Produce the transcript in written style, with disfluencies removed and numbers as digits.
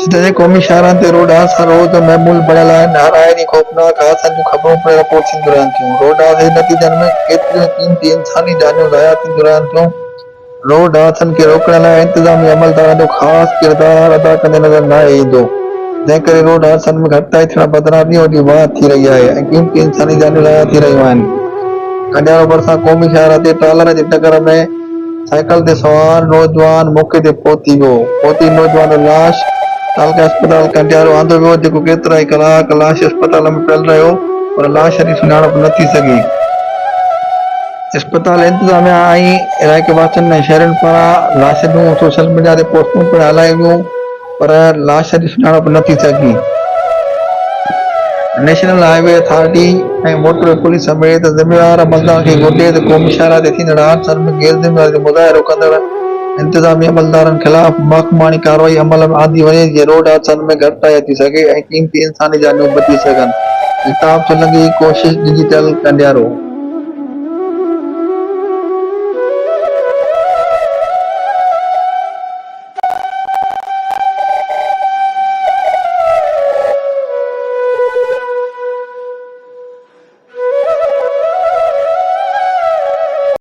जिते क़ौमी शहरनि ते रोड हादसा रोज़ महमूल बणियल आहिनि। हर आए ॾींहुं ख़ौफ़नाक हादसनि जूं ख़बरूं पिणु रिपोर्ट थींदियूं रहनि थियूं। रोड हादसे जे नतीजनि में केतिरियूं क़ीमती इंसानी जानियूं ज़ाया थींदियूं रहनि थियूं। रोड हादसनि खे रोकण लाइ इंतिज़ामी अमलदारनि जो ख़ासि किरदारु अदा कंदे नज़र न ईंदो, जंहिं करे रोड हादसनि में घटिताई थियण बदिरां ॾींहों ॾींहुं वाधि थी रही आहे ऐं क़ीमती इंसानी जानियूं ज़ाया थी रहियूं आहिनि। कंडियारो भरिसां क़ौमी शहर ते ट्रालर जी टकर में साइकिल ते सवार नौजवान मौके ते पहुती वियो। नौजवान जो लाश तालका अस्पताल कंडियारो आंदो वियो, जेको केतिरा ई कलाक लाश अस्पताल में पियल रहियो पर लाश जी सुञाणप न थी सघी। अस्पताल इंतिज़ामिया ऐं इलाइक़े वासियुनि ऐं शहरियुनि पारां लाश जूं सोशल मीडिया ते पोस्टूं पिणु हलाई वियूं, पर लाश जी सुञाणप न थी सघी। नेशनल हाईवे अथॉरिटी ऐं मोटर पुलिस समेत ज़िम्मेवार अमलदार खे घुर्जे त क़ौमी शहर ते थींदड़ हादसनि में गैर ज़िम्मेवारी जो मुज़ाहिरो कंदड़ इंतिज़ामी अमलदारनि ख़िलाफ़ महकमानी कार्रवाई अमल में आंदी वञे, जीअं रोड हादसनि में घटिताई अची सघे ऐं क़ीमती इंसानी जानियूं बची सघनि। इल्ताफ़ सुलंगी, कोशिश डिजिटल, कंडियारो।